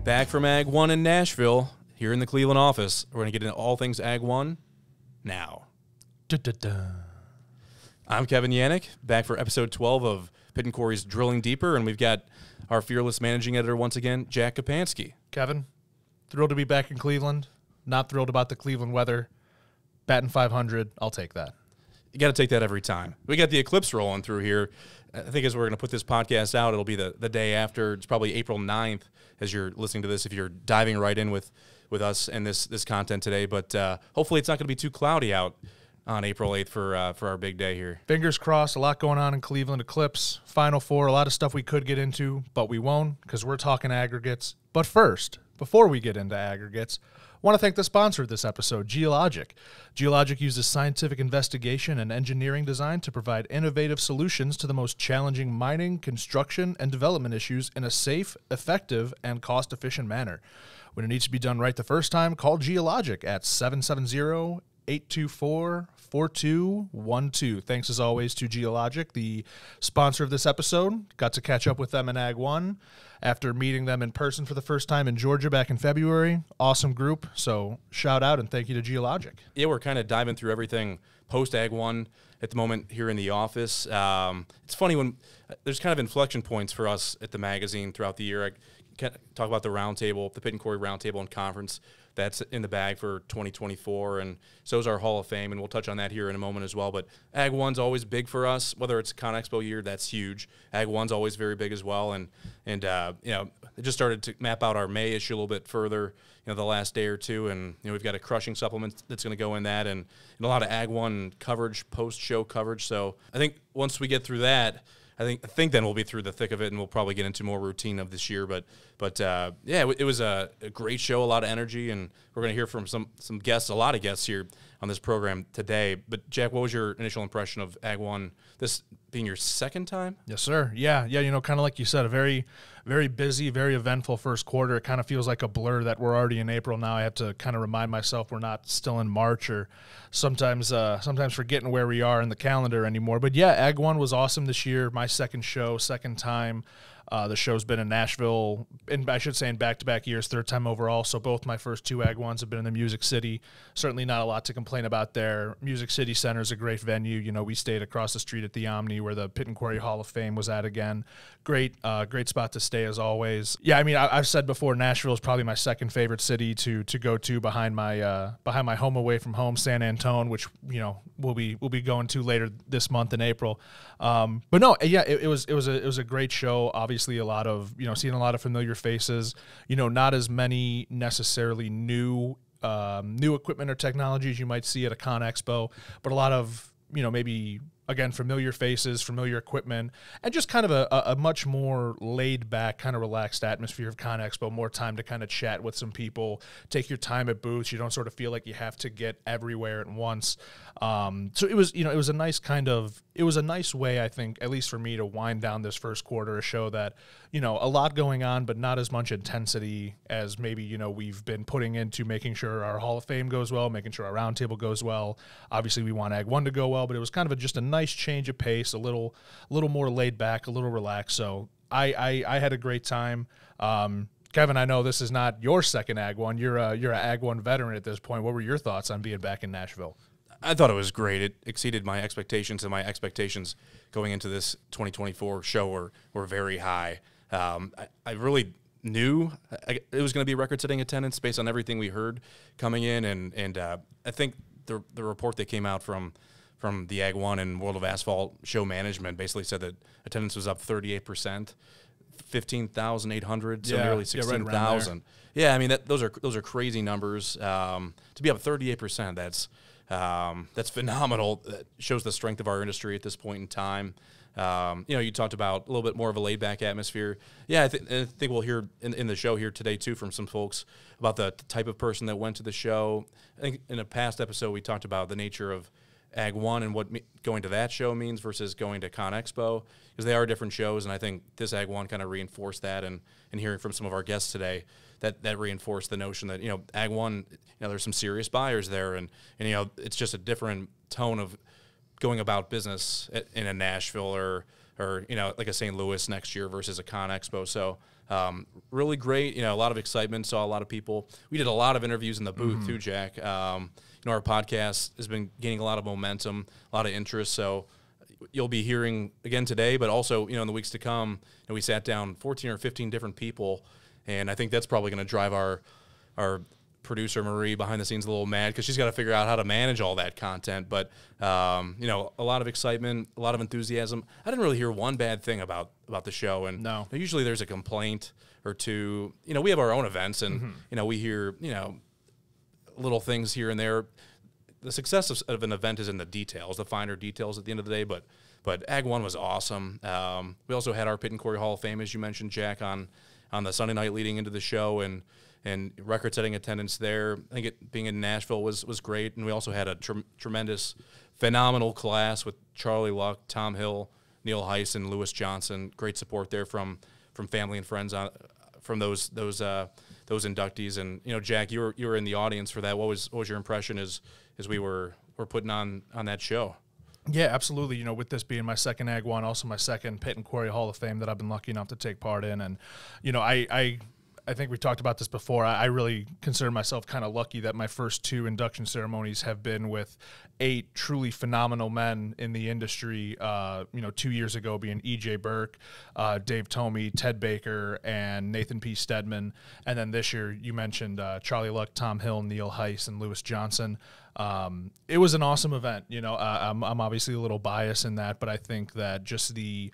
Back from Ag 1 in Nashville, here in the Cleveland office. We're going to get into all things Ag 1 now. I'm Kevin Yannick, back for episode 12 of Pitt and Corey's Drilling Deeper, and we've got our fearless managing editor once again, Jack Kapansky. Kevin, thrilled to be back in Cleveland. Not thrilled about the Cleveland weather. Batting 500, I'll take that. You got to take that every time. We got the eclipse rolling through here. I think as we're going to put this podcast out, it'll be the day after. It's probably April 9th as you're listening to this, if you're diving right in with us and this content today. But hopefully it's not going to be too cloudy out on April 8th for our big day here. Fingers crossed. A lot going on in Cleveland. Eclipse, Final Four, a lot of stuff we could get into, but we won't because we're talking aggregates. But first, before we get into aggregates, I want to thank the sponsor of this episode, Geologic. Geologic uses scientific investigation and engineering design to provide innovative solutions to the most challenging mining, construction, and development issues in a safe, effective, and cost-efficient manner. When it needs to be done right the first time, call Geologic at 770-824-4212. Thanks as always to Geologic, the sponsor of this episode. Got to catch up with them in Ag 1 after meeting them in person for the first time in Georgia back in February. Awesome group, so shout out and thank you to Geologic. Yeah, we're kind of diving through everything post-Ag 1 at the moment here in the office. It's funny when there's kind of inflection points for us at the magazine throughout the year. I talk about the roundtable, the Pitt and Corey roundtable and conference. That's in the bag for 2024, and so is our Hall of Fame, and we'll touch on that here in a moment as well. But Ag 1's always big for us, whether it's ConExpo year, that's huge. Ag 1's always very big as well, and it just started to map out our May issue a little bit further, the last day or two, and we've got a crushing supplement that's going to go in that, and a lot of Ag 1 coverage, post-show coverage. So I think once we get through that, I think then we'll be through the thick of it, and we'll probably get into more routine of this year. But it was a great show, a lot of energy, and we're going to hear from some guests, a lot of guests here on this program today. But Jack, what was your initial impression of Ag 1? This being your second time? Yes, sir. Yeah. Kind of like you said, a very, very busy, very eventful first quarter. It kind of feels like a blur that we're already in April now. I have to kind of remind myself we're not still in March, or sometimes forgetting where we are in the calendar anymore. But yeah, Ag 1 was awesome this year. My second time. The show's been in Nashville, and I should say in back-to-back years, third time overall. So both my first two Ag 1s have been in the Music City. Certainly not a lot to complain about there. Music City Center is a great venue. We stayed across the street at the Omni where the Pitt and Corey Hall of Fame was at again. Great spot to stay as always. Yeah, I've said before, Nashville is probably my second favorite city to go to behind my home away from home, San Antone, which we'll be going to later this month in April. But no, yeah, it was a great show. Obviously, a lot of seeing a lot of familiar faces. Not as many necessarily new equipment or technologies you might see at a ConExpo, but a lot of maybe again familiar faces, familiar equipment, and just kind of a much more laid back, kind of relaxed atmosphere of ConExpo. More time to kind of chat with some people, take your time at booths. You don't sort of feel like you have to get everywhere at once. So it was a nice way, I think, at least for me, to wind down this first quarter, a show that a lot going on, but not as much intensity as maybe we've been putting into making sure our Hall of Fame goes well, making sure our roundtable goes well. Obviously, we want Ag 1 to go well, but it was kind of just a nice change of pace, a little more laid back, a little relaxed. So I had a great time. Kevin, I know this is not your second Ag 1. You're an Ag 1 veteran at this point. What were your thoughts on being back in Nashville? I thought it was great. It exceeded my expectations, and my expectations going into this 2024 show were very high. I really knew it was going to be record-setting attendance based on everything we heard coming in, and I think the report that came out from the Ag 1 and World of Asphalt show management basically said that attendance was up 38%, 15,800, so nearly 16,000. Yeah, those are crazy numbers. To be up 38%, that's phenomenal. That shows the strength of our industry at this point in time. You talked about a little bit more of a laid-back atmosphere. Yeah, I think we'll hear in the show here today, too, from some folks about the type of person that went to the show. I think in a past episode we talked about the nature of Ag 1 and what going to that show means versus going to ConExpo, because they are different shows, and I think this Ag 1 kind of reinforced that, and hearing from some of our guests today, that reinforced the notion that, Ag 1, there's some serious buyers there, and it's just a different tone of going about business in a Nashville or like a St. Louis next year versus a ConExpo. So Really great. A lot of excitement. Saw a lot of people. We did a lot of interviews in the booth too, Jack. Our podcast has been gaining a lot of momentum, a lot of interest. So you'll be hearing again today, but also, in the weeks to come, we sat down 14 or 15 different people, and I think that's probably going to drive our producer Marie behind the scenes a little mad because she's got to figure out how to manage all that content. But a lot of excitement, a lot of enthusiasm. I didn't really hear one bad thing about the show, and no. Usually there's a complaint or two. We have our own events, and we hear little things here and there. The success of an event is in the details, the finer details at the end of the day. But Ag 1 was awesome. We also had our Pitt and Corey Hall of Fame, as you mentioned, Jack, on the Sunday night leading into the show, and record-setting attendance there. I think it being in Nashville was great, and we also had a tremendous, phenomenal class with Charlie Luck, Tom Hill, Neil Heiss, and Lewis Johnson. Great support there from family and friends from those inductees. And Jack, you were in the audience for that. What was your impression as we were putting on that show? Yeah, absolutely. With this being my second Ag 1, also my second Pitt and Corey Hall of Fame that I've been lucky enough to take part in, and I think we talked about this before. I really consider myself kind of lucky that my first 2 induction ceremonies have been with 8 truly phenomenal men in the industry. 2 years ago being E.J. Burke, Dave Tomey, Ted Baker, and Nathan P. Stedman. And then this year you mentioned Charlie Luck, Tom Hill, Neil Heiss, and Lewis Johnson. It was an awesome event. I'm obviously a little biased in that, but I think that just the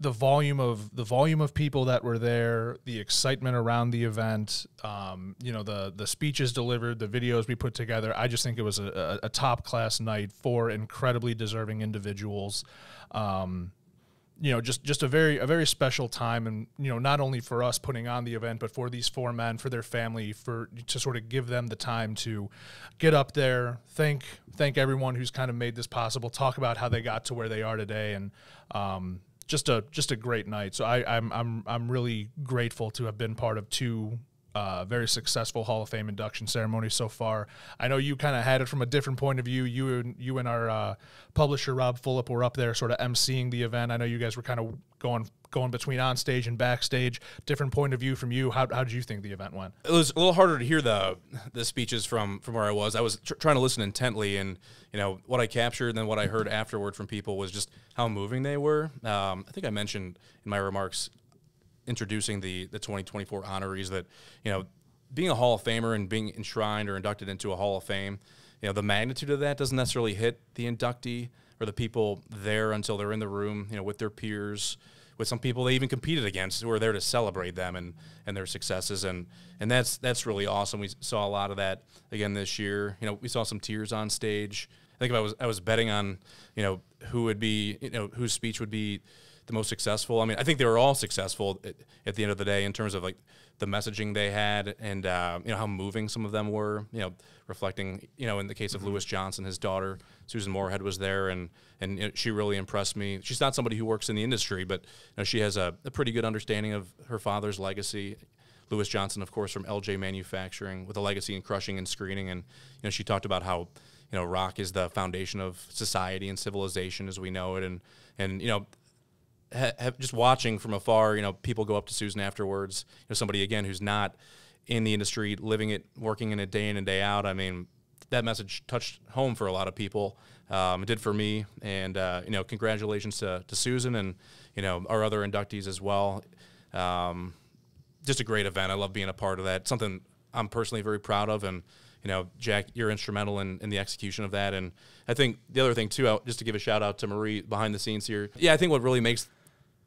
volume of people that were there, the excitement around the event, the speeches delivered, the videos we put together, I just think it was a top class night for incredibly deserving individuals. Just a very special time, and not only for us putting on the event, but for these 4 men, for their family, to sort of give them the time to get up there, thank everyone who's kind of made this possible, talk about how they got to where they are today, and just a great night. So I'm really grateful to have been part of 2 very successful Hall of Fame induction ceremonies so far. I know you kind of had it from a different point of view. You and our publisher Rob Fulop were up there, sort of emceeing the event. I know you guys were kind of going between on stage and backstage. Different point of view from you. How did you think the event went? It was a little harder to hear the speeches from where I was. I was trying to listen intently, and what I captured and then what I heard afterward from people was just how moving they were. I think I mentioned in my remarks introducing the 2024 honorees that being a Hall of Famer and being enshrined or inducted into a Hall of Fame, the magnitude of that doesn't necessarily hit the inductee or the people there until they're in the room, with their peers, with some people they even competed against who are there to celebrate them and their successes, and that's really awesome. We saw a lot of that again this year. We saw some tears on stage. I think if I was betting on who would be whose speech would be the most successful. I mean, I think they were all successful at the end of the day in terms of like the messaging they had and how moving some of them were. Reflecting in the case of Lewis Johnson, his daughter Susan Moorhead was there, and she really impressed me. She's not somebody who works in the industry, but she has a pretty good understanding of her father's legacy. Lewis Johnson, of course, from LJ Manufacturing, with a legacy in crushing and screening, and she talked about how rock is the foundation of society and civilization as we know it, and just watching from afar, people go up to Susan afterwards, somebody again who's not in the industry, living it, working in it day in and day out. I mean, that message touched home for a lot of people. It did for me, and congratulations to Susan and our other inductees as well. Just a great event. I love being a part of that. Something I'm personally very proud of, and Jack, you're instrumental in the execution of that. And I think the other thing too, just to give a shout out to Marie behind the scenes here. Yeah, I think what really makes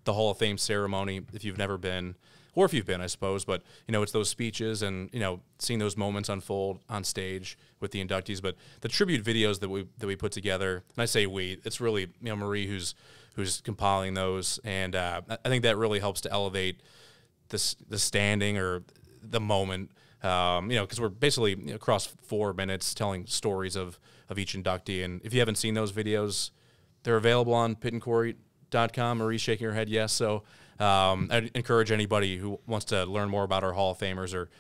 the Hall of Fame ceremony, if you've never been, or if you've been, I suppose, but it's those speeches and seeing those moments unfold on stage with the inductees. But the tribute videos that we put together, and I say we, it's really Marie who's compiling those, and I think that really helps to elevate the standing or the moment. Because we're basically across 4 minutes telling stories of each inductee. And if you haven't seen those videos, they're available on pittandcorey.com. Marie's shaking her head yes. So I'd encourage anybody who wants to learn more about our Hall of Famers or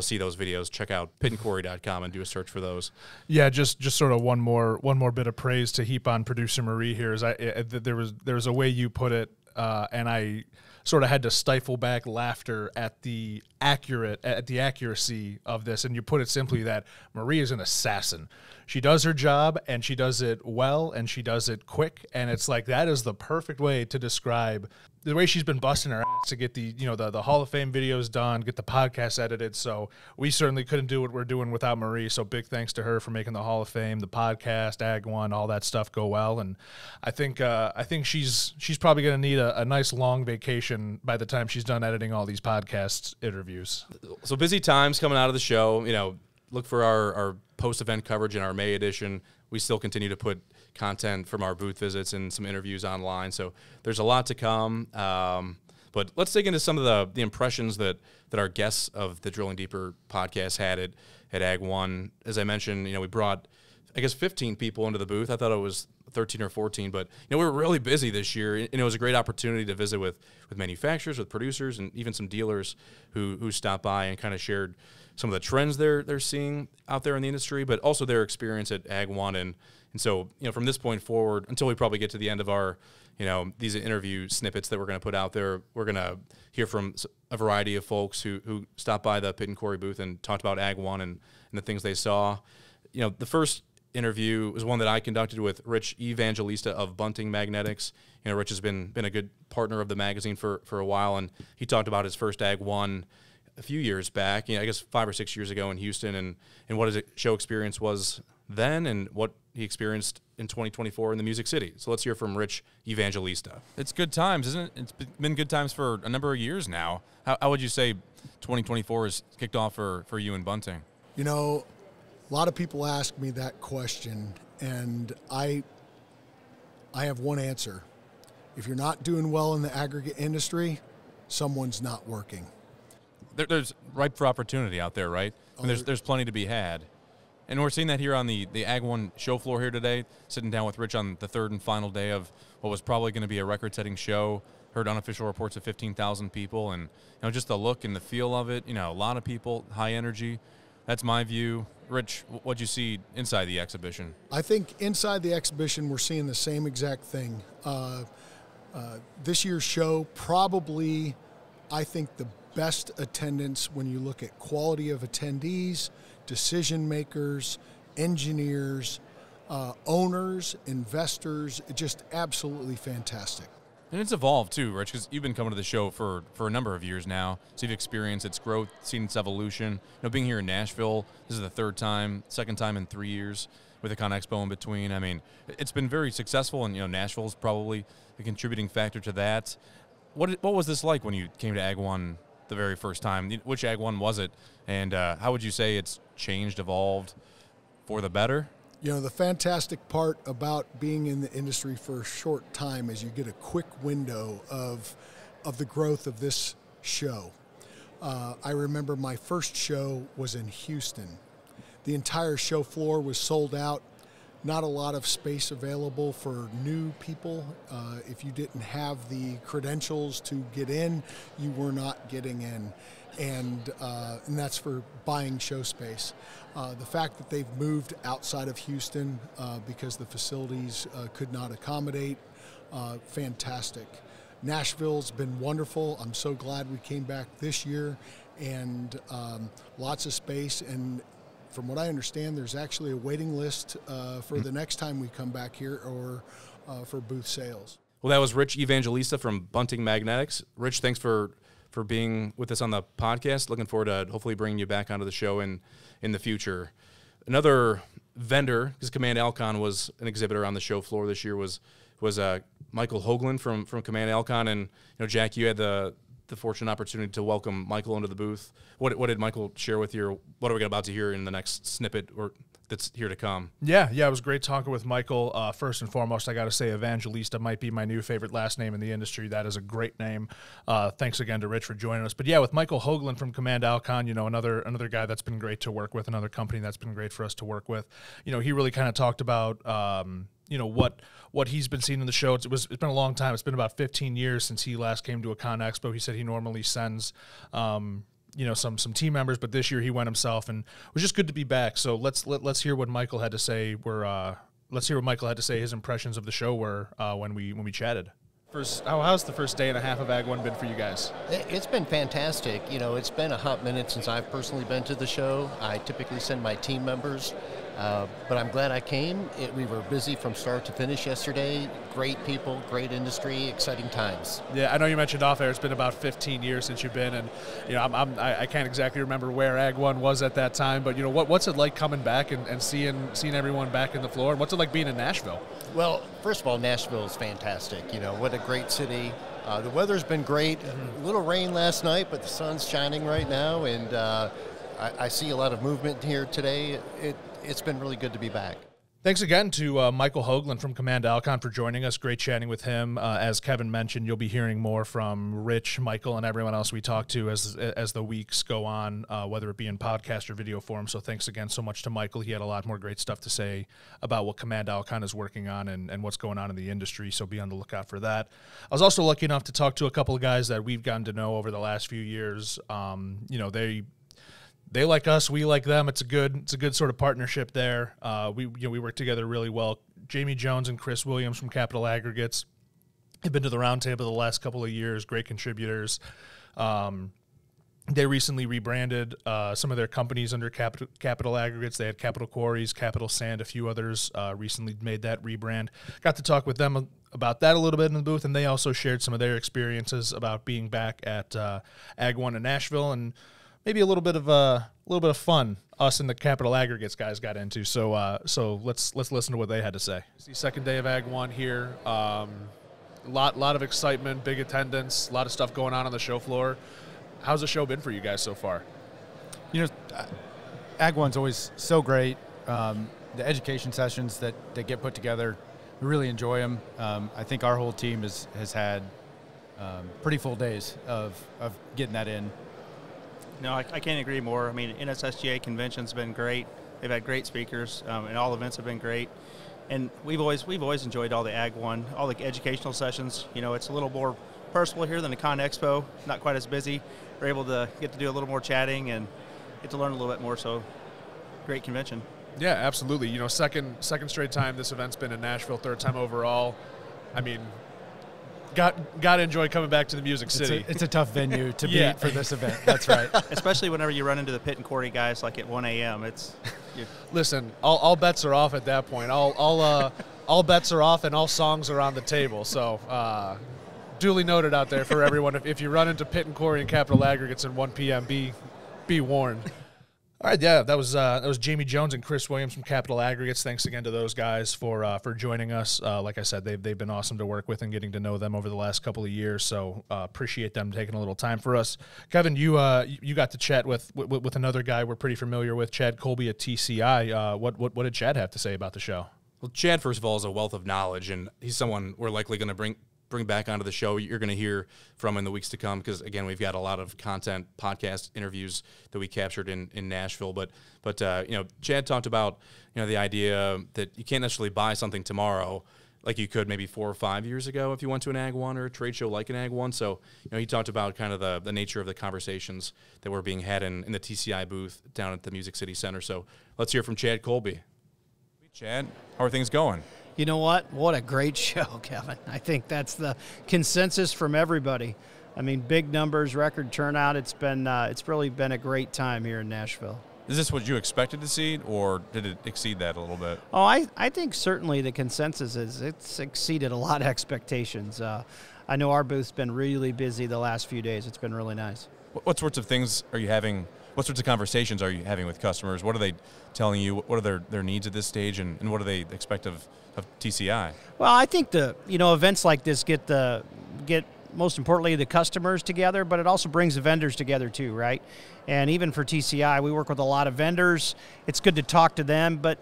see those videos, check out pittandcorey.com and do a search for those. Yeah, just sort of one more bit of praise to heap on producer Marie here. Is there was a way you put it, and sort of had to stifle back laughter at the accuracy of this. And you put it simply that Marie is an assassin. She does her job, and she does it well, and she does it quick. And it's like, that is the perfect way to describe the way she's been busting her ass to get the Hall of Fame videos done, get the podcast edited. So we certainly couldn't do what we're doing without Marie. So big thanks to her for making the Hall of Fame, the podcast, Ag One, all that stuff go well. And I think she's probably going to need a nice long vacation by the time she's done editing all these podcast interviews. So busy times coming out of the show. Look for our post-event coverage in our May edition. We still continue to put content from our booth visits and some interviews online. So there's a lot to come. But let's dig into some of the impressions that our guests of the Drilling Deeper podcast had at Ag One. As I mentioned, we brought, I guess, 15 people into the booth. I thought it was 13 or 14, but we were really busy this year, and it was a great opportunity to visit with manufacturers, with producers, and even some dealers who stopped by and kind of shared some of the trends they're seeing out there in the industry, but also their experience at Ag One. And so, from this point forward, until we probably get to the end of our, these interview snippets that we're going to put out there, we're going to hear from a variety of folks who stopped by the Pit and Corey booth and talked about Ag One and the things they saw. The first interview was one that I conducted with Rich Evangelista of Bunting Magnetics. Rich has been a good partner of the magazine for a while, and he talked about his first Ag One a few years back, I guess 5 or 6 years ago in Houston, and what his show experience was then and what he experienced in 2024 in the Music City. So let's hear from Rich Evangelista. It's good times, isn't it? It's been good times for a number of years now. How would you say 2024 has kicked off for you in Bunting? A lot of people ask me that question, and I have one answer. If you're not doing well in the aggregate industry, someone's not working. There's ripe for opportunity out there, right? There's plenty to be had. And we're seeing that here on the Ag One show floor here today, sitting down with Rich on the third and final day of what was probably going to be a record-setting show. Heard unofficial reports of 15,000 people, and just the look and the feel of it, a lot of people, high energy. That's my view. Rich, what'd you see inside the exhibition? I think inside the exhibition we're seeing the same exact thing. This year's show probably, I think, the best attendance when you look at quality of attendees, decision makers, engineers, owners, investors, just absolutely fantastic. And it's evolved too, Rich, because you've been coming to the show for a number of years now. So you've experienced its growth, seen its evolution. Being here in Nashville, this is the second time in 3 years with the ConExpo in between. I mean, it's been very successful, and Nashville's probably a contributing factor to that. What was this like when you came to Ag One the very first time? Which Ag One was it? And how would you say it's changed, evolved for the better? The fantastic part about being in the industry for a short time is you get a quick window of the growth of this show. I remember my first show was in Houston. The entire show floor was sold out. Not a lot of space available for new people. If you didn't have the credentials to get in, you were not getting in. And that's for buying show space. The fact that they've moved outside of Houston because the facilities could not accommodate, fantastic. Nashville's been wonderful. I'm so glad we came back this year, and lots of space. And from what I understand, there's actually a waiting list for the next time we come back here or for booth sales. Well, that was Rich Evangelista from Bunting Magnetics. Rich, thanks for being with us on the podcast. Looking forward to hopefully bringing you back onto the show in the future. Another vendor, because Command Alcon was an exhibitor on the show floor this year, was Michael Hoagland from Command Alcon. And Jack, you had the fortunate opportunity to welcome Michael into the booth. What did Michael share with you? Or what are we about to hear in the next snippet that's here to come? Yeah, it was great talking with Michael. First and foremost, I got to say Evangelista might be my new favorite last name in the industry. That is a great name. Thanks again to Rich for joining us. But yeah, with Michael Hoagland from Command Alcon, another guy that's been great to work with, another company that's been great for us to work with. He really kind of talked about what he's been seeing in the show. It's been a long time. It's been about 15 years since he last came to a ConExpo. He said he normally sends some team members, but this year he went himself, and it was just good to be back. So let's hear what Michael had to say. Let's hear what Michael had to say. His impressions of the show were when we chatted. How's the first day and a half of Ag One been for you guys? It's been fantastic. It's been a hot minute since I've personally been to the show. I typically send my team members, but I'm glad I came. We were busy from start to finish yesterday. Great people, great industry, exciting times. Yeah, I know you mentioned off air it's been about 15 years since you've been, and I can't exactly remember where Ag One was at that time, but what's it like coming back and seeing everyone back in the floor, and what's it like being in Nashville? Well, first of all, Nashville is fantastic. What a great city. The weather's been great. A little rain last night, but the sun's shining right now, and I see a lot of movement here today. It's been really good to be back. Thanks again to Michael Hoagland from Command Alcon for joining us. Great chatting with him. As Kevin mentioned, you'll be hearing more from Rich, Michael, and everyone else we talk to as the weeks go on, whether it be in podcast or video form. So thanks again so much to Michael. He had a lot more great stuff to say about what Command Alcon is working on and what's going on in the industry, so be on the lookout for that. I was also lucky enough to talk to a couple of guys that we've gotten to know over the last few years. They like us, we like them. It's a good sort of partnership there. We work together really well. Jamie Jones and Chris Williams from Capital Aggregates have been to the roundtable the last couple of years. Great contributors. They recently rebranded some of their companies under Capital Aggregates. They had Capital Quarries, Capital Sand, a few others recently made that rebrand. Got to talk with them about that a little bit in the booth, and they also shared some of their experiences about being back at Ag One in Nashville, and maybe a little bit of fun us and the Capital Aggregates guys got into. So let's listen to what they had to say. It's the second day of Ag One here. Lot of excitement, big attendance, a lot of stuff going on the show floor. How's the show been for you guys so far? Ag One's always so great. The education sessions that get put together, we really enjoy them. I think our whole team has had pretty full days of getting that in. No, I can't agree more. I mean, NSSGA convention's been great. They've had great speakers, and all events have been great. And we've always enjoyed all the Ag One, all the educational sessions. It's a little more personal here than the Con Expo. Not quite as busy. We're able to get to do a little more chatting and get to learn a little bit more. So, great convention. Yeah, absolutely. Second straight time this event's been in Nashville, third time overall. I mean, got to enjoy coming back to the Music City. It's a tough venue to beat for this event. That's right. Especially whenever you run into the Pit and Quarry guys like at 1 a.m. Listen, all bets are off at that point. All bets are off and all songs are on the table. So duly noted out there for everyone. If you run into Pit and Quarry and Capital Aggregates at 1 p.m., be warned. All right, yeah, that was Jamie Jones and Chris Williams from Capital Aggregates. Thanks again to those guys for joining us. Like I said, they've been awesome to work with and getting to know them over the last couple of years. So appreciate them taking a little time for us. Kevin, you got to chat with another guy we're pretty familiar with, Chad Colby at TCI. What did Chad have to say about the show? Well, Chad, first of all, is a wealth of knowledge, and he's someone we're likely going to bring back onto the show. You're going to hear from in the weeks to come because, again, we've got a lot of content, podcast interviews that we captured in Nashville. But Chad talked about, the idea that you can't necessarily buy something tomorrow like you could maybe 4 or 5 years ago if you went to an Ag One or a trade show like an Ag One. So, he talked about kind of the nature of the conversations that were being had in the TCI booth down at the Music City Center. So let's hear from Chad Colby. Chad, how are things going? You know what? What a great show, Kevin. I think that's the consensus from everybody. I mean, big numbers, record turnout. It's really been a great time here in Nashville. Is this what you expected to see, or did it exceed that a little bit? Oh, I think certainly the consensus is it's exceeded a lot of expectations. I know our booth's been really busy the last few days. It's been really nice. What sorts of things are you having? What sorts of conversations are you having with customers? What are they telling you? What are their needs at this stage, and what do they expect of TCI? Well, I think events like this get most importantly the customers together, but it also brings the vendors together too, right? And even for TCI, we work with a lot of vendors. It's good to talk to them, but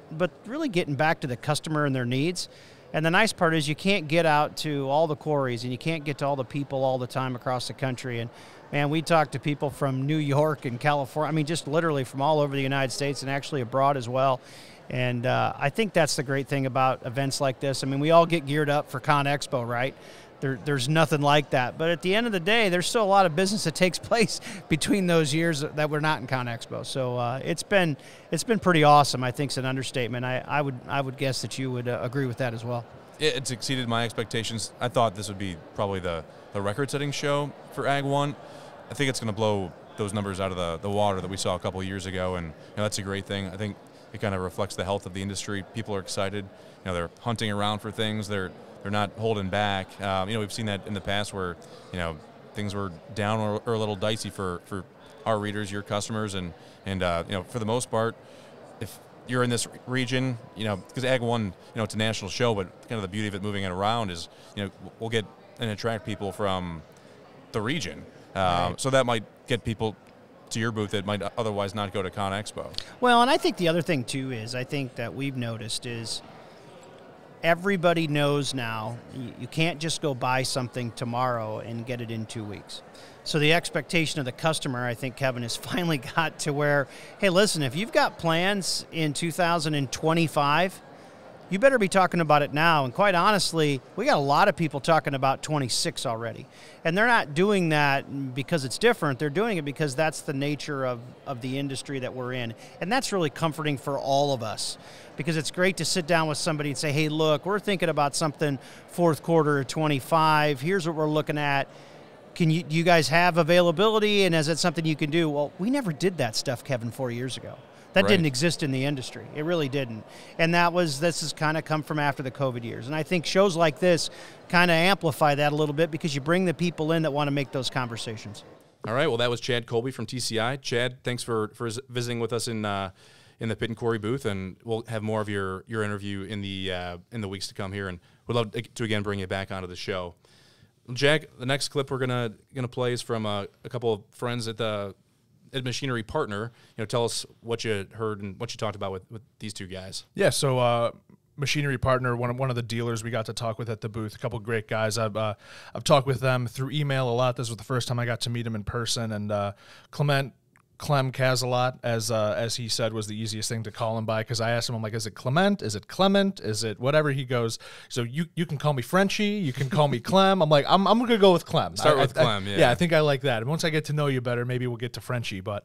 really getting back to the customer and their needs. And the nice part is you can't get out to all the quarries and you can't get to all the people all the time across the country. And man, we talk to people from New York and California. I mean, just literally from all over the United States and actually abroad as well. And I think that's the great thing about events like this. I mean, we all get geared up for Con Expo, right? There's nothing like that. But at the end of the day, there's still a lot of business that takes place between those years that we're not in Con Expo. So it's been pretty awesome. I think it's an understatement. I would guess that you would agree with that as well. It's exceeded my expectations. I thought this would be probably the record-setting show for Ag 1. I think it's going to blow those numbers out of the water that we saw a couple of years ago, and that's a great thing. I think it kind of reflects the health of the industry. People are excited. They're hunting around for things. They're not holding back. We've seen that in the past where things were down or a little dicey for our readers, your customers, and for the most part, if you're in this region, because Ag 1, it's a national show, but kind of the beauty of it moving it around is, we'll get and attract people from the region. Right. So that might get people to your booth that might otherwise not go to ConExpo. Well, and I think the other thing, too, is I think that we've noticed is everybody knows now you can't just go buy something tomorrow and get it in 2 weeks. So the expectation of the customer, I think, Kevin, has finally got to where, hey, listen, if you've got plans in 2025, you better be talking about it now. And quite honestly, we got a lot of people talking about 26 already. And they're not doing that because it's different. They're doing it because that's the nature of the industry that we're in. And that's really comforting for all of us, because it's great to sit down with somebody and say, hey, look, we're thinking about something fourth quarter of 25. Here's what we're looking at. Do you guys have availability, and is it something you can do? Well, we never did that stuff, Kevin, 4 years ago. That didn't exist in the industry. It really didn't. And this has kind of come from after the COVID years. And I think shows like this kind of amplify that a little bit, because you bring the people in that want to make those conversations. All right. Well, that was Chad Colby from TCI. Chad, thanks for visiting with us in the Pitt and Corey booth, and we'll have more of your interview in the weeks to come here, and we'd love to again bring you back onto the show. Jack, the next clip we're gonna play is from a couple of friends at Machinery Partner. Tell us what you heard and what you talked about with these two guys. Yeah, so Machinery Partner, one of the dealers we got to talk with at the booth, a couple of great guys. I've talked with them through email a lot. This was the first time I got to meet him in person, and Clem Casalot, as he said, was the easiest thing to call him by, because I asked him, I'm like, is it Clement? Is it Clement? Is it whatever? He goes, so you can call me Frenchie, you can call me Clem. I'm like, I'm going to go with Clem. Start with Clem, yeah. Yeah, I think I like that. And once I get to know you better, maybe we'll get to Frenchie. But,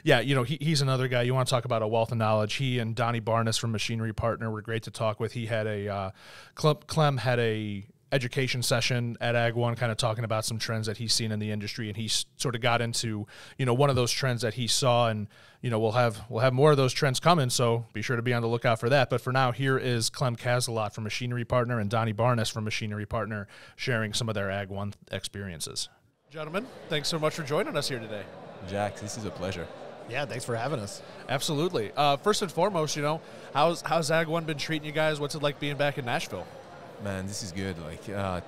he's another guy. You want to talk about a wealth of knowledge. He and Donnie Barnes from Machinery Partner were great to talk with. He had Clem had a education session at Ag 1, kind of talking about some trends that he's seen in the industry, and he sort of got into one of those trends that he saw, and we'll have more of those trends coming, so be sure to be on the lookout for that. But for now, here is Clem Casalot from Machinery Partner and Donnie Barnes from Machinery Partner sharing some of their Ag 1 experiences. Gentlemen, thanks so much for joining us here today. Jack, this is a pleasure. Yeah, thanks for having us. Absolutely. First and foremost, how's Ag 1 been treating you guys? What's it like being back in Nashville? Man, this is good.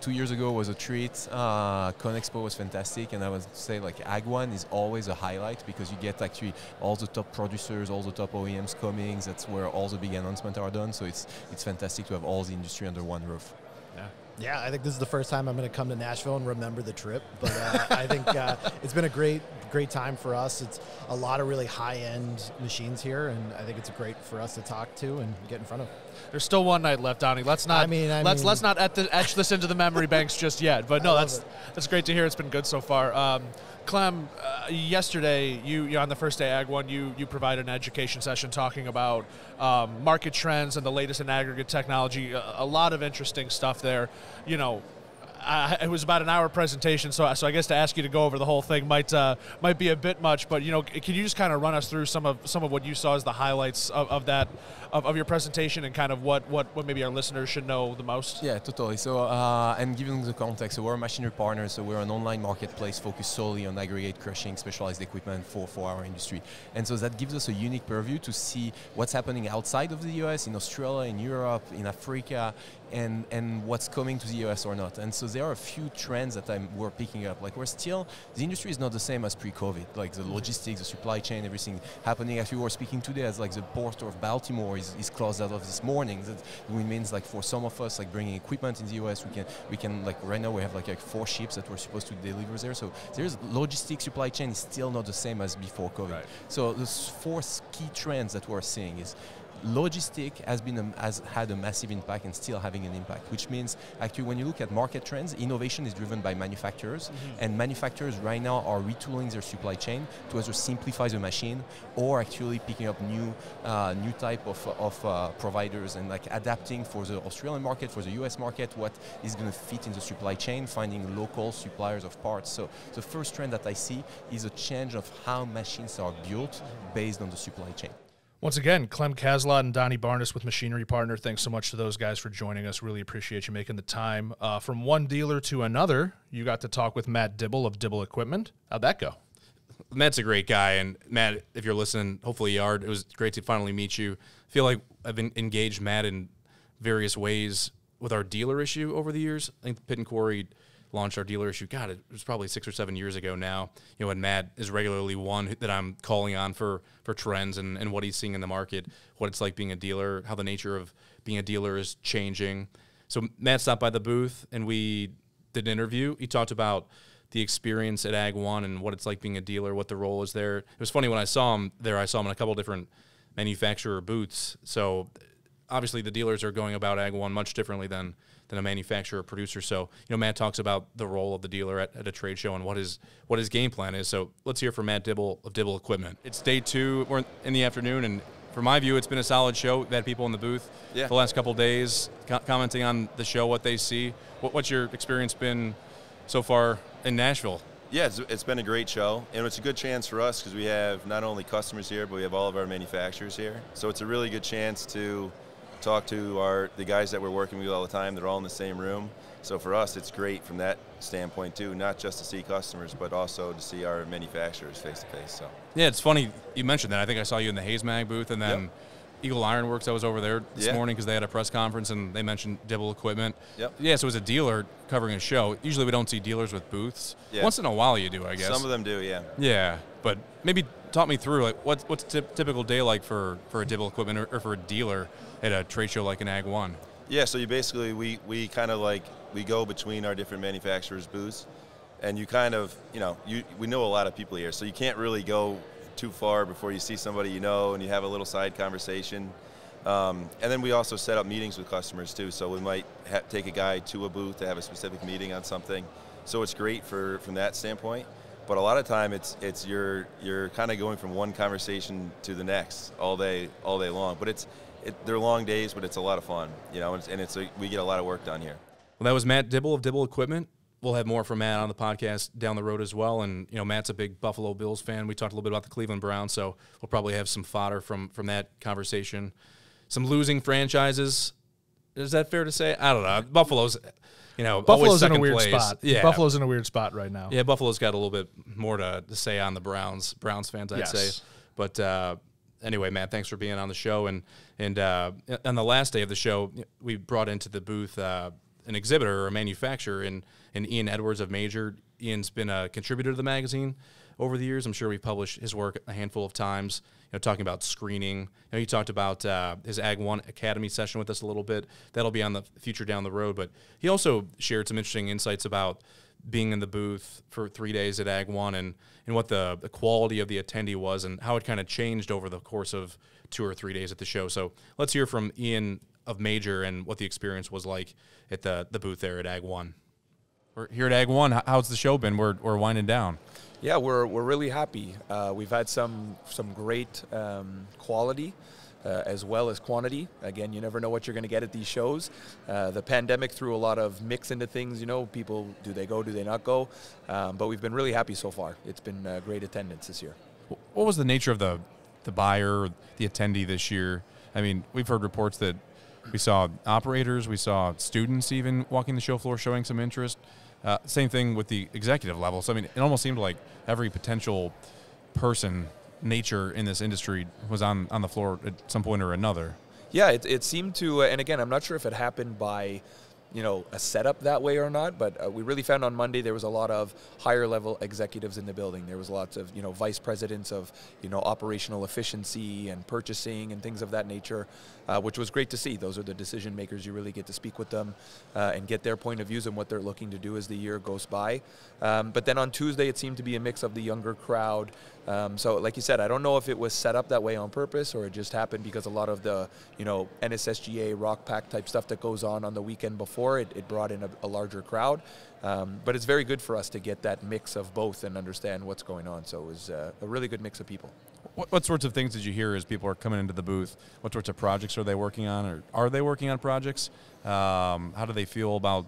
2 years ago was a treat. ConExpo was fantastic, and I would say Ag 1 is always a highlight, because you get actually all the top producers, all the top OEMs coming. That's where all the big announcements are done. So it's fantastic to have all the industry under one roof. Yeah, I think this is the first time I'm going to come to Nashville and remember the trip. But I think it's been a great time for us. It's a lot of really high-end machines here, and I think it's great for us to talk to and get in front of. There's still one night left, Donnie. Let's not let's not etch this into the memory banks just yet. But no, that's great to hear. It's been good so far. Clem, yesterday, you on the first day Ag 1, you provided an education session talking about market trends and the latest in aggregate technology. A lot of interesting stuff there. It was about an hour presentation, so I guess to ask you to go over the whole thing might be a bit much. But can you just kind of run us through some of what you saw as the highlights of your presentation, and kind of what maybe our listeners should know the most? Yeah, totally. So and giving the context, so we're a Machinery Partner, so we're an online marketplace focused solely on aggregate crushing, specialized equipment for our industry, and so that gives us a unique purview to see what's happening outside of the U.S., in Australia, in Europe, in Africa, and what's coming to the U.S. or not. And so there are a few trends that we're picking up. The industry is not the same as pre-COVID. The logistics, the supply chain, everything happening. As we were speaking today, as the port of Baltimore is closed out of this morning. That means for some of us, bringing equipment in the U.S., we can right now we have 4 ships that we're supposed to deliver there. So there's logistics, supply chain is still not the same as before COVID. Right. So the 4 key trends that we're seeing is logistic has had a massive impact and still having an impact, which means actually when you look at market trends, innovation is driven by manufacturers, and manufacturers right now are retooling their supply chain to either simplify the machine or actually picking up new type of providers and like adapting for the Australian market, for the US market, what is going to fit in the supply chain, finding local suppliers of parts. So the first trend that I see is a change of how machines are built based on the supply chain. Once again, Clem Caslot and Donnie Barnes with Machinery Partner. Thanks so much to those guys for joining us. Really appreciate you making the time. From one dealer to another, you got to talk with Matt Dibble of Dibble Equipment. How'd that go? Matt's a great guy, and Matt, if you're listening, hopefully you are. It was great to finally meet you. I feel like I've engaged Matt in various ways with our dealer issue over the years. I think Pitt and Quarry launched our dealer issue. God, it was probably 6 or 7 years ago now. You know, and Matt is regularly one that I'm calling on for trends and what he's seeing in the market, what it's like being a dealer, how the nature of being a dealer is changing. So Matt stopped by the booth and we did an interview. He talked about the experience at Ag One and what it's like being a dealer, what the role is there. It was funny when I saw him there. I saw him in a couple different manufacturer booths. So obviously the dealers are going about Ag One much differently than a manufacturer or producer. So, you know, Matt talks about the role of the dealer at a trade show and what his game plan is. So let's hear from Matt Dibble of Dibble Equipment. It's day 2. We're in the afternoon, and from my view, it's been a solid show. We've had people in the booth the last couple of days commenting on the show, what they see. What's your experience been so far in Nashville? Yeah, it's been a great show, and it's a good chance for us because we have not only customers here, but we have all of our manufacturers here. So it's a really good chance to talk to the guys that we're working with all the time. They're all in the same room. So for us, it's great from that standpoint too, not just to see customers, but also to see our manufacturers face to face. So yeah, it's funny you mentioned that. I think I saw you in the Hayes Mag booth, and then Eagle Ironworks. I was over there this morning because they had a press conference and they mentioned Dibble Equipment. Yeah, so as a dealer covering a show, usually we don't see dealers with booths. Once in a while you do, I guess. Some of them do, Yeah, but maybe talk me through like what's a typical day like for a Dibble Equipment or for a dealer at a trade show like an Ag One. Yeah, so you basically we kind of like we go between our different manufacturers' booths, and you kind of we know a lot of people here, so you can't really go too far before you see somebody and you have a little side conversation. And then we also set up meetings with customers too, so we might take a guy to a booth to have a specific meeting on something. So it's great from that standpoint. But a lot of time it's you're kind of going from one conversation to the next all day long. But they're long days, but it's a lot of fun, and we get a lot of work done here. Well, that was Matt Dibble of Dibble Equipment. We'll have more from Matt on the podcast down the road as well. And, Matt's a big Buffalo Bills fan. We talked a little bit about the Cleveland Browns, so we'll probably have some fodder from that conversation. Some losing franchises. Is that fair to say? I don't know. Buffalo's, Buffalo's in a weird place. spot. Yeah. Buffalo's in a weird spot right now. Yeah, Buffalo's got a little bit more to say on the Browns fans, I'd say. But anyway, Matt, thanks for being on the show. And on the last day of the show, we brought into the booth an exhibitor or a manufacturer in Ian Edwards of Major. Ian's been a contributor to the magazine over the years. I'm sure we've published his work a handful of times, talking about screening. He talked about his Ag One Academy session with us a little bit. That'll be on the future down the road. But he also shared some interesting insights about being in the booth for 3 days at Ag One and what the quality of the attendee was and how it kind of changed over the course of 2 or 3 days at the show. So let's hear from Ian of Major and what the experience was like at the booth there at Ag One. We're here at Ag One. How's the show been? We're winding down. Yeah, we're really happy. We've had some great quality as well as quantity. Again, you never know what you're going to get at these shows. The pandemic threw a lot of mix into things. People, do they go, do they not go? But we've been really happy so far. It's been great attendance this year. What was the nature of the buyer, the attendee this year? I mean, we've heard reports that we saw operators, we saw students even walking the show floor showing some interest. Same thing with the executive level. So, I mean, it almost seemed like every potential nature in this industry was on the floor at some point or another. Yeah, it seemed to, and again, I'm not sure if it happened by a setup that way or not, but we really found on Monday there was a lot of higher level executives in the building. There was lots of, vice presidents of, operational efficiency and purchasing and things of that nature, which was great to see. Those are the decision makers. You really get to speak with them and get their point of views and what they're looking to do as the year goes by. But then on Tuesday, it seemed to be a mix of the younger crowd. So like you said, I don't know if it was set up that way on purpose or it just happened because a lot of the, NSSGA, Rock Pack type stuff that goes on the weekend before, it brought in a larger crowd. But it's very good for us to get that mix of both and understand what's going on. So it was a really good mix of people. What sorts of things did you hear as people are coming into the booth? What sorts of projects are they working on, or are they working on projects? How do they feel about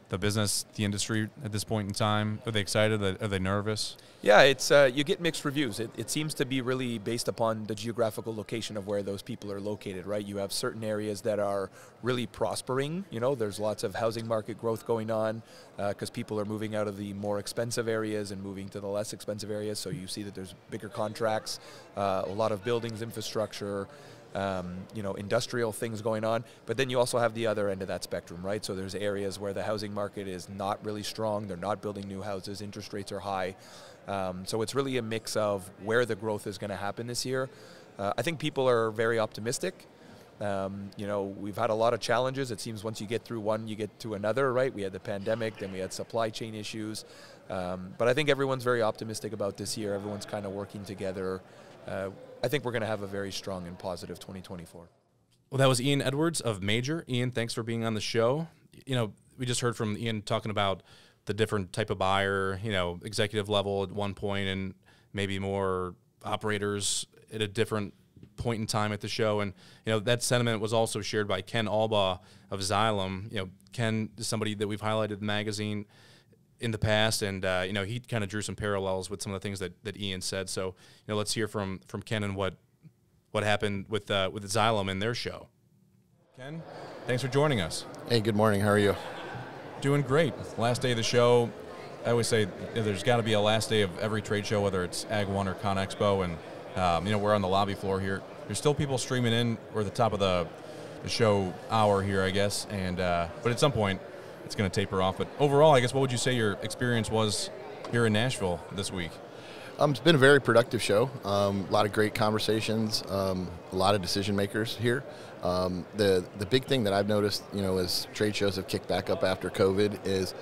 the business, the industry at this point in time? Are they excited? Are they nervous? Yeah, it's you get mixed reviews. It seems to be really based upon the geographical location of where those people are located, right? You have certain areas that are really prospering. There's lots of housing market growth going on because people are moving out of the more expensive areas and moving to the less expensive areas. So you see that there's bigger contracts, a lot of buildings, infrastructure, industrial things going on. But then you also have the other end of that spectrum, right? So there's areas where the housing market is not really strong. They're not building new houses. Interest rates are high. So it's really a mix of where the growth is going to happen this year. I think people are very optimistic. We've had a lot of challenges. It seems once you get through one, you get to another, right? We had the pandemic, then we had supply chain issues. But I think everyone's very optimistic about this year. Everyone's kind of working together. I think we're going to have a very strong and positive 2024. Well, that was Ian Edwards of Major. Ian, thanks for being on the show. We just heard from Ian talking about the different type of buyer, executive level at one point and maybe more operators at a different point in time at the show. And, that sentiment was also shared by Ken Alba of Xylem. Ken is somebody that we've highlighted in the magazine in the past, and, he kind of drew some parallels with some of the things that Ian said. So, let's hear from Ken and what happened with Xylem and their show. Ken, thanks for joining us. Hey, good morning. How are you? Doing great. Last day of the show. I always say there's got to be a last day of every trade show, whether it's Ag1 or ConExpo, and we're on the lobby floor here. There's still people streaming in. We're at the top of the show hour here, I guess, and but at some point it's going to taper off. But overall, I guess, what would you say your experience was here in Nashville this week? It's been a very productive show. A lot of great conversations, a lot of decision makers here. The big thing that I've noticed, as trade shows have kicked back up after COVID is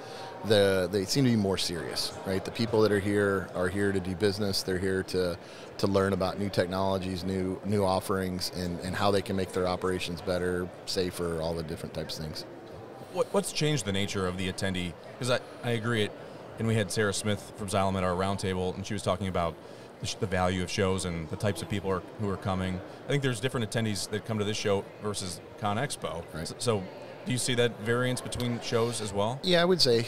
they seem to be more serious, right? The people that are here to do business. They're here to learn about new technologies, new offerings, and how they can make their operations better, safer, all the different types of things. What's changed the nature of the attendee? Because I agree, and we had Sarah Smith from Xylem at our roundtable, and she was talking about the value of shows and the types of people who are coming. I think there's different attendees that come to this show versus ConExpo. Right. So do you see that variance between shows as well? Yeah, I would say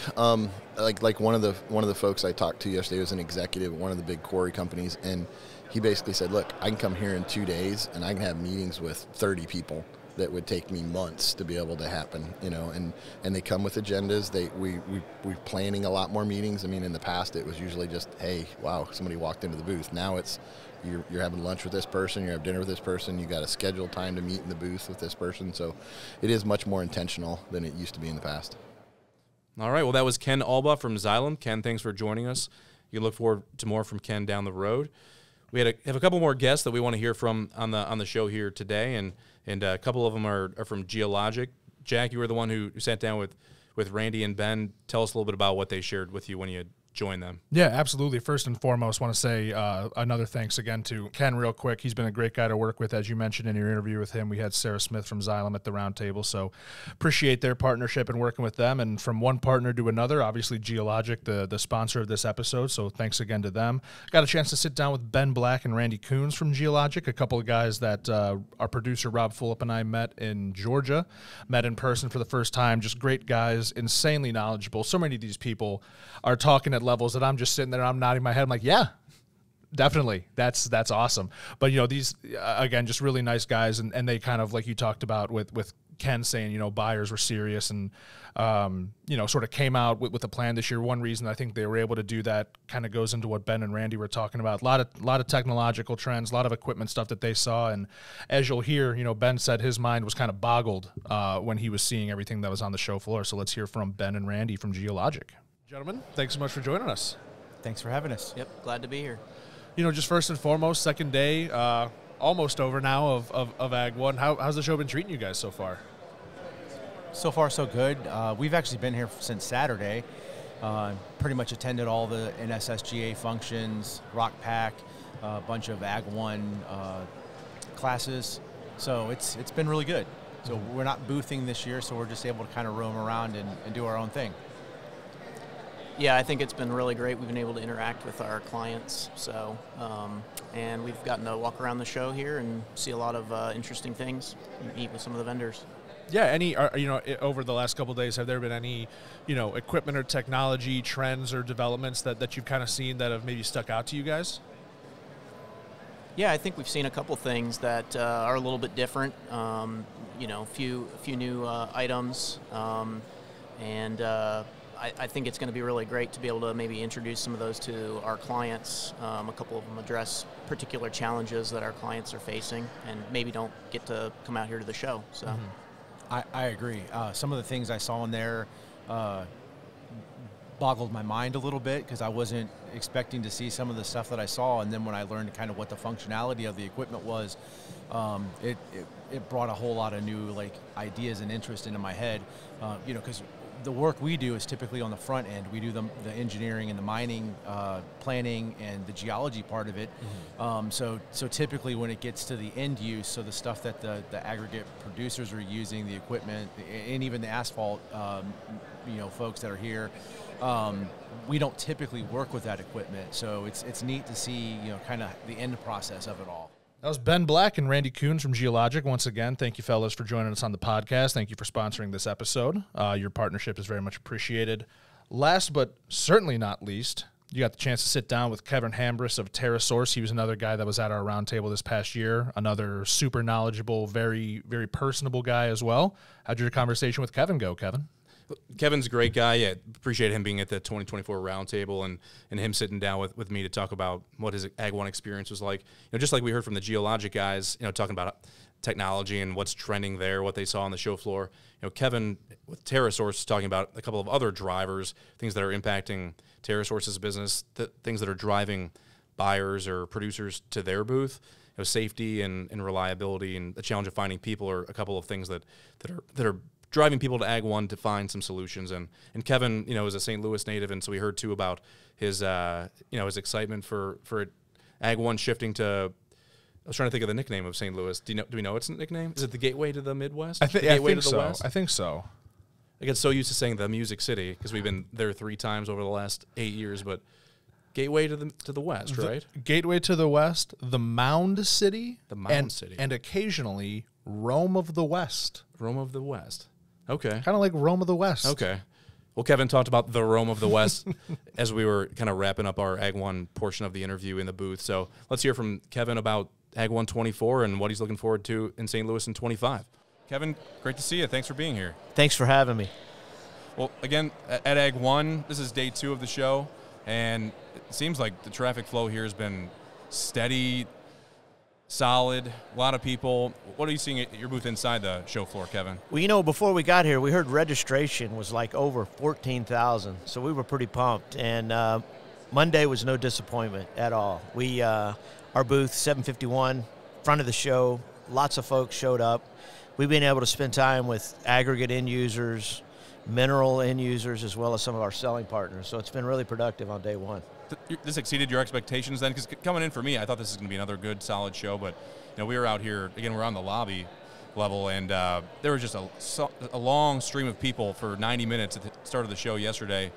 like one of the folks I talked to yesterday was an executive at one of the big quarry companies, and he basically said, "Look, I can come here in 2 days, and I can have meetings with 30 people that would take me months to be able to happen." And they come with agendas. We're planning a lot more meetings. I mean, in the past it was usually just, hey, wow, somebody walked into the booth. Now it's you're having lunch with this person, you have dinner with this person, you got a scheduled time to meet in the booth with this person. So it is much more intentional than it used to be in the past. All right, well, that was Ken Alba from Xylem. Ken, thanks for joining us. You look forward to more from Ken down the road. We have a couple more guests that we want to hear from on the show here today, and a couple of them are from Geologic. Jack, you were the one who sat down with Randy and Ben. Tell us a little bit about what they shared with you when you join them. Yeah, absolutely. First and foremost, want to say another thanks again to Ken real quick. He's been a great guy to work with. As you mentioned in your interview with him, we had Sarah Smith from Xylem at the round table, so appreciate their partnership and working with them. And from one partner to another, obviously Geologic, the sponsor of this episode, so thanks again to them. Got a chance to sit down with Ben Black and Randy Coons from Geologic, a couple of guys that our producer Rob Fulop and I met in Georgia, met in person for the first time. Just great guys, insanely knowledgeable. So many of these people are talking at levels that I'm just sitting there, I'm nodding my head. I'm like, yeah, definitely. That's awesome. But, these, again, just really nice guys. And they kind of, like you talked about with Ken saying, you know, buyers were serious and, you know, sort of came out with a plan this year. One reason I think they were able to do that kind of goes into what Ben and Randy were talking about. A lot of technological trends, a lot of equipment stuff that they saw. And as you'll hear, you know, Ben said his mind was kind of boggled when he was seeing everything that was on the show floor. So let's hear from Ben and Randy from Geologic. Gentlemen, thanks so much for joining us. Thanks for having us. Yep, glad to be here. You know, just first and foremost, second day, almost over now of Ag 1. How's the show been treating you guys so far? So far, so good. We've actually been here since Saturday. Pretty much attended all the NSSGA functions, Rock Pack, a bunch of Ag 1 classes. So it's been really good. So we're not boothing this year, so we're just able to kind of roam around and do our own thing. Yeah, I think it's been really great. We've been able to interact with our clients, so and we've gotten to walk around the show here and see a lot of interesting things, and meet with some of the vendors. Yeah, you know, over the last couple of days, have there been any, you know, equipment or technology trends or developments that you've kind of seen that have maybe stuck out to you guys? Yeah, I think we've seen a couple things that are a little bit different. You know, a few new items, and I think it's going to be really great to be able to maybe introduce some of those to our clients. A couple of them address particular challenges that our clients are facing and maybe don't get to come out here to the show. So, I agree. Some of the things I saw in there boggled my mind a little bit because I wasn't expecting to see some of the stuff that I saw, and then when I learned kind of what the functionality of the equipment was, it brought a whole lot of new like ideas and interest into my head. You know, because the work we do is typically on the front end. We do the engineering and the mining, planning, and the geology part of it. So typically when it gets to the end use, so the stuff that the aggregate producers are using, the equipment, and even the asphalt, you know, folks that are here, we don't typically work with that equipment. So it's neat to see, you know, kind of the end process of it all. That was Ben Black and Randy Coons from Geologic. Once again, thank you, fellas, for joining us on the podcast. Thank you for sponsoring this episode. Your partnership is very much appreciated. Last but certainly not least, you got the chance to sit down with Kevin Hambris of TerraSource. He was another guy that was at our roundtable this past year, another super knowledgeable, very, very personable guy as well. How'd your conversation with Kevin go, Kevin? Kevin's a great guy. Yeah, appreciate him being at the 2024 roundtable and him sitting down with me to talk about what his Ag 1 experience was like. You know, just like we heard from the Geologic guys, you know, talking about technology and what's trending there, what they saw on the show floor. You know, Kevin with TerraSource talking about a couple of other drivers, things that are impacting TerraSource's business, things that are driving buyers or producers to their booth. You know, safety and reliability and the challenge of finding people are a couple of things that are driving people to Ag 1 to find some solutions. And Kevin, you know, is a St. Louis native, and so we heard too about his, you know, his excitement for Ag 1 shifting to. I was trying to think of the nickname of St. Louis. Do we know its nickname? Is it the Gateway to the Midwest? I think so. I think so. I get so used to saying the Music City because we've been there 3 times over the last 8 years, but Gateway to the West, right? Gateway to the West, the Mound City, City, and occasionally Rome of the West. Rome of the West. Okay. Kind of like Rome of the West. Okay. Well, Kevin talked about the Rome of the West as we were kind of wrapping up our Ag 1 portion of the interview in the booth. So let's hear from Kevin about Ag 1 24 and what he's looking forward to in St. Louis in 25. Kevin, great to see you. Thanks for being here. Thanks for having me. Well, again, at Ag 1, this is day 2 of the show, and it seems like the traffic flow here has been steady, solid, a lot of people. What are you seeing at your booth inside the show floor, Kevin? Well, you know, before we got here, we heard registration was like over 14,000, so we were pretty pumped. And Monday was no disappointment at all. We, our booth, 751, front of the show, lots of folks showed up. We've been able to spend time with aggregate end users, mineral end users, as well as some of our selling partners. So it's been really productive on day 1. This exceeded your expectations then? Because coming in for me, I thought this was going to be another good, solid show. But you know, we were out here, again, we're on the lobby level, and there was just a long stream of people for 90 minutes at the start of the show yesterday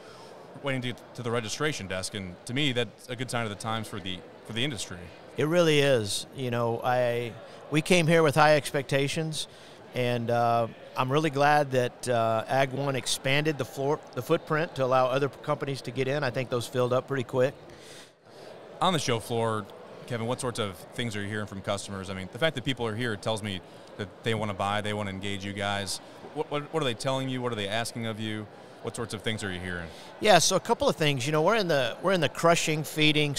waiting to get to the registration desk. And to me, that's a good sign of the times for the industry. It really is. You know, we came here with high expectations, and I'm really glad that Ag 1 expanded the footprint to allow other companies to get in. I think those filled up pretty quick. On the show floor, Kevin, what sorts of things are you hearing from customers? I mean, the fact that people are here tells me that they want to buy, they want to engage you guys? What are they telling you? What are they asking of you? What sorts of things are you hearing? Yeah, so a couple of things. You know, we're in the crushing, feeding,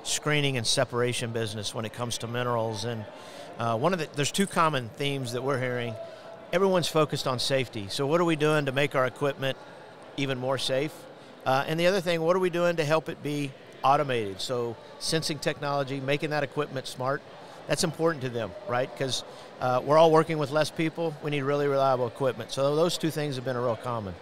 screening, and separation business when it comes to minerals. And there's two common themes that we're hearing. Everyone's focused on safety. So what are we doing to make our equipment even more safe? And the other thing, what are we doing to help it be automated? So sensing technology, making that equipment smart, that's important to them, right? Because we're all working with less people. We need really reliable equipment. So those two things have been a real common.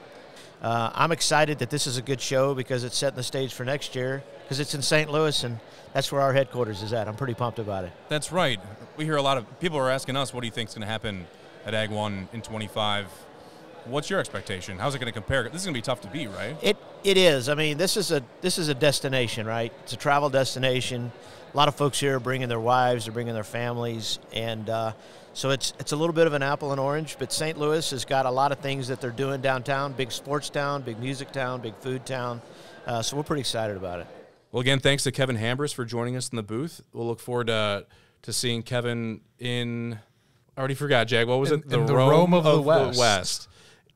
I'm excited that this is a good show because it's setting the stage for next year, because it's in St. Louis, and that's where our headquarters is at. I'm pretty pumped about it. That's right. We hear a lot of people are asking us, what do you think is going to happen at Ag 1 in 25? What's your expectation? How's it going to compare? This is going to be tough to beat, right? It is. I mean, this is a destination, right? It's a travel destination. A lot of folks here are bringing their wives, they're bringing their families, and so it's a little bit of an apple and orange, but St. Louis has got a lot of things that they're doing downtown, big sports town, big music town, big food town, so we're pretty excited about it. Well, again, thanks to Kevin Hambris for joining us in the booth. We'll look forward to seeing Kevin in, I already forgot, Jag, what was it? The Rome of the West.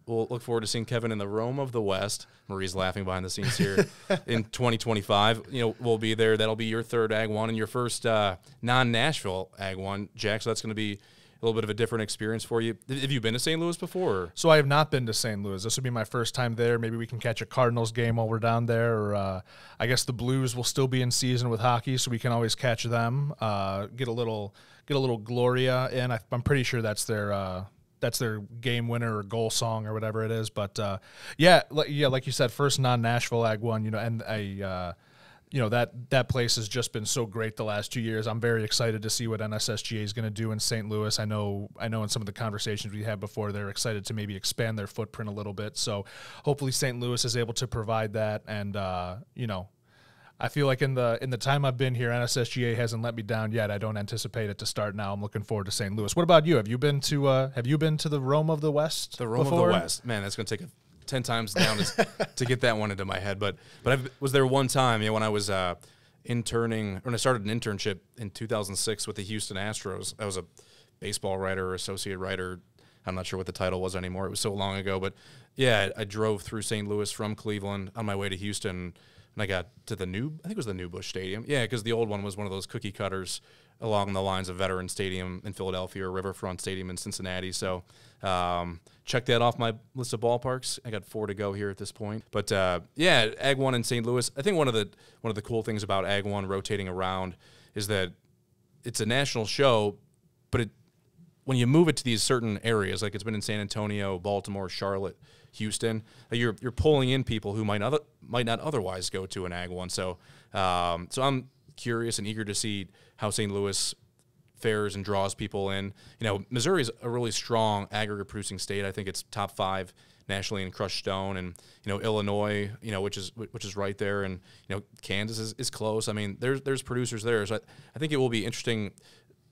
We'll look forward to seeing Kevin in the Rome of the West. Marie's laughing behind the scenes here. In 2025, we'll be there. That'll be your third Ag 1 and your first non-Nashville Ag 1, Jack. So that's going to be a little bit of a different experience for you. Have you been to St. Louis before? Or? So I have not been to St. Louis. This will be my first time there. Maybe we can catch a Cardinals game while we're down there. Or I guess the Blues will still be in season with hockey, so we can always catch them. Get a little Gloria in. I'm pretty sure that's their game winner or goal song or whatever it is. But like you said, first non-Nashville Ag 1, and that place has just been so great the last 2 years. I'm very excited to see what NSSGA is going to do in St. Louis. I know in some of the conversations we had before, they're excited to maybe expand their footprint a little bit. So hopefully St. Louis is able to provide that. And, I feel like in the time I've been here, NSSGA hasn't let me down yet. I don't anticipate it to start now. I'm looking forward to St. Louis. What about you? Have you been to the Rome of the West? The Rome before? of the West, man, that's going to take 10 times down to get that one into my head. But I was there one time, when I was interning, when I started an internship in 2006 with the Houston Astros. I was a baseball writer or associate writer. I'm not sure what the title was anymore. It was so long ago. But yeah, I drove through St. Louis from Cleveland on my way to I got to I think it was the New Busch Stadium. Yeah, because the old one was one of those cookie cutters along the lines of Veteran Stadium in Philadelphia or Riverfront Stadium in Cincinnati. So check that off my list of ballparks. I got 4 to go here at this point. But Ag 1 in St. Louis. I think one of the cool things about Ag 1 rotating around is that it's a national show, but when you move it to these certain areas, like it's been in San Antonio, Baltimore, Charlotte, Houston, you're pulling in people who might not otherwise go to an Ag 1. So I'm curious and eager to see how St. Louis fares and draws people in. Missouri is a really strong aggregate producing state. I think it's top 5 nationally in crushed stone, and Illinois, which is right there, and Kansas is close. I mean, there's producers there, so I think it will be interesting.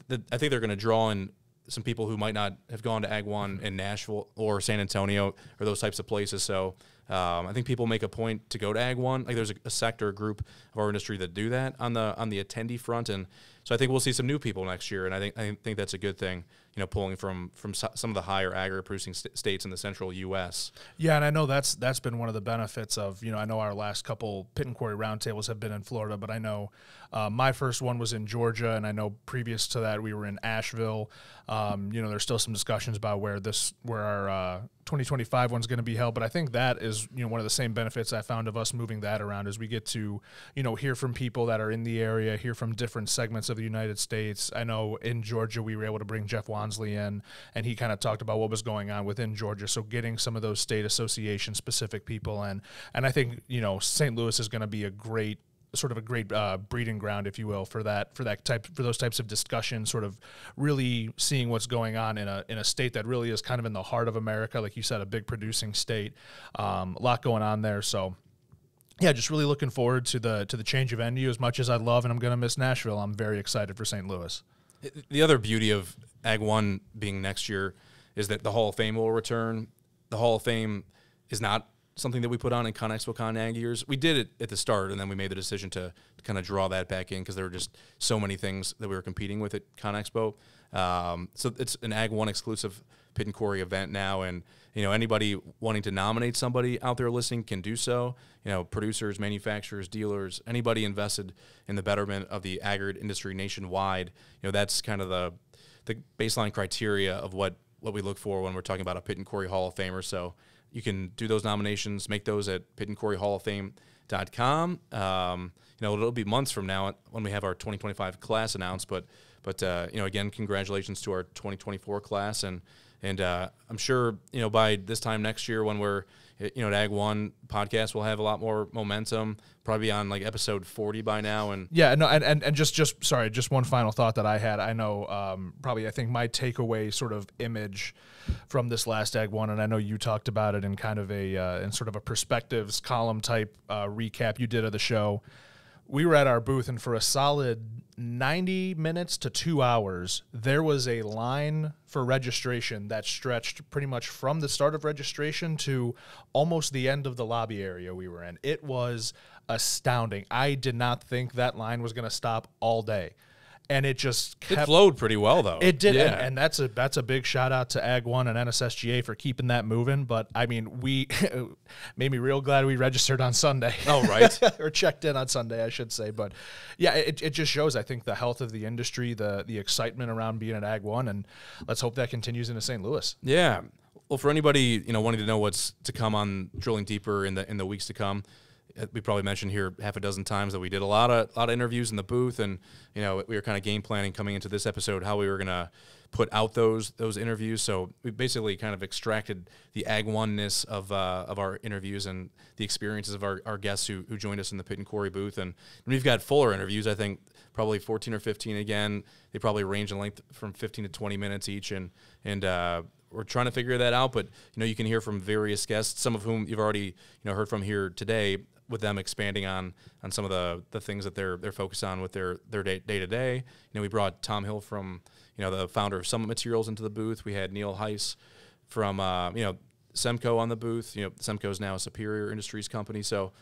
I think they're going to draw in some people who might not have gone to Ag 1 in Nashville or San Antonio or those types of places. So I think people make a point to go to Ag 1. Like there's a sector, a group of our industry that do that on the attendee front, and so I think we'll see some new people next year, and I think that's a good thing. Pulling from some of the higher aggregate producing states in the central U.S. Yeah, and I know that's been one of the benefits of I know our last couple Pit and Quarry roundtables have been in Florida, but I know my first one was in Georgia, and I know previous to that we were in Asheville. There's still some discussions about where our 2025 one's going to be held, but I think that is one of the same benefits I found of us moving that around is we get to hear from people that are in the area, hear from different segments of the United States. I know in Georgia we were able to bring Jeff Wansley in, and he kind of talked about what was going on within Georgia. So getting some of those state association specific people, and I think St. Louis is going to be a great breeding ground, if you will, for those types of discussions, sort of really seeing what's going on in a state that really is kind of in the heart of America, like you said, a big producing state, a lot going on there. So yeah, just really looking forward to the change of venue. As much as I love and I'm going to miss Nashville, I'm very excited for St. Louis. The other beauty of Ag 1 being next year is that the Hall of Fame will return. The Hall of Fame is not something that we put on in ConExpo Ag years. We did it at the start, and then we made the decision to kind of draw that back in because there were just so many things that we were competing with at ConExpo. So it's an Ag One exclusive Pit and Quarry event now, and anybody wanting to nominate somebody out there listening can do so. Producers, manufacturers, dealers, anybody invested in the betterment of the ag industry nationwide. That's kind of the baseline criteria of what we look for when we're talking about a Pit and Quarry Hall of Famer. So you can do those nominations, make those at pitandquarryhalloffame.com. It'll be months from now when we have our 2025 class announced, but again, congratulations to our 2024 class, and I'm sure by this time next year when we're at Ag One podcast, we'll have a lot more momentum. Probably on like episode 40 by now. And just one final thought that I had. I know I think my takeaway sort of image from this last Ag One, and I know you talked about it in kind of in sort of a perspectives column type recap you did of the show. We were at our booth, and for a solid 90 minutes to 2 hours, there was a line for registration that stretched pretty much from the start of registration to almost the end of the lobby area we were in. It was astounding. I did not think that line was going to stop all day. And it just kept... It flowed pretty well, though. It did, yeah. And that's a big shout-out to Ag One and NSSGA for keeping that moving. But, I mean, we made me real glad we registered on Sunday. Oh, right. Or checked in on Sunday, I should say. But, yeah, it just shows, I think, the health of the industry, the excitement around being at Ag One, and let's hope that continues into St. Louis. Yeah. Well, for anybody, wanting to know what's to come on Drilling Deeper in the weeks to come, we probably mentioned here half a dozen times that we did a lot of interviews in the booth, and we were kind of game planning coming into this episode how we were going to put out those interviews. So we basically kind of extracted the Ag One-ness of our interviews and the experiences of our guests who joined us in the Pit and Quarry booth. And we've got fuller interviews, I think probably 14 or 15 again. They probably range in length from 15 to 20 minutes each, and we're trying to figure that out. But you can hear from various guests, some of whom you've already heard from here today, with them expanding on some of the things that they're focused on with their day to day. We brought Tom Hill from the founder of Summit Materials into the booth. We had Neil Heiss from Semco on the booth. Semco is now a Superior Industries company, so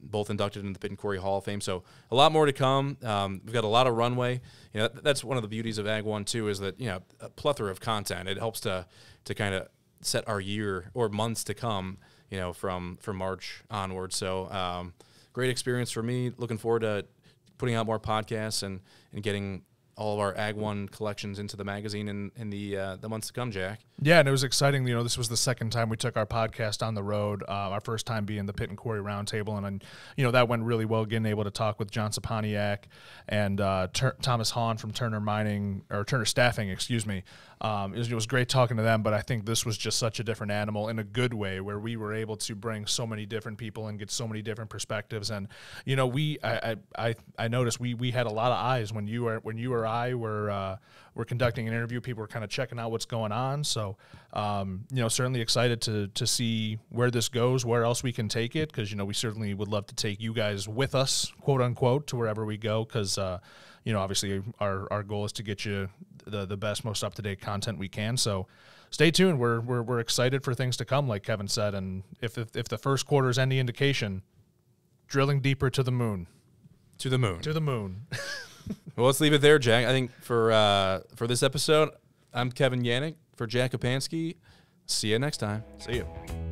both inducted into the Pit and Quarry Hall of Fame. So a lot more to come. We've got a lot of runway. That's one of the beauties of Ag One too, is that a plethora of content. It helps to kind of set our year or months to come. From March onward. So great experience for me. Looking forward to putting out more podcasts and getting all of our Ag One collections into the magazine in the months to come, Jack. Yeah, and it was exciting. This was the second time we took our podcast on the road. Our first time being the Pit and Quarry Roundtable, and that went really well. Getting able to talk with John Saponiak and Thomas Hahn from Turner Staffing. Excuse me. It was great talking to them, but I think this was just such a different animal in a good way, where we were able to bring so many different people and get so many different perspectives. And I noticed we had a lot of eyes when you or I were conducting an interview. People were kind of checking out what's going on. So certainly excited to see where this goes, where else we can take it, because we certainly would love to take you guys with us, quote unquote, to wherever we go, because obviously our goal is to get you the best, most up-to-date content we can. So stay tuned. We're excited for things to come, like Kevin said. And if the first quarter is any indication, drilling deeper to the moon. To the moon. To the moon. Well, let's leave it there, Jack. I think for this episode, I'm Kevin Yannick for Jack Kapansky. See you next time. See you.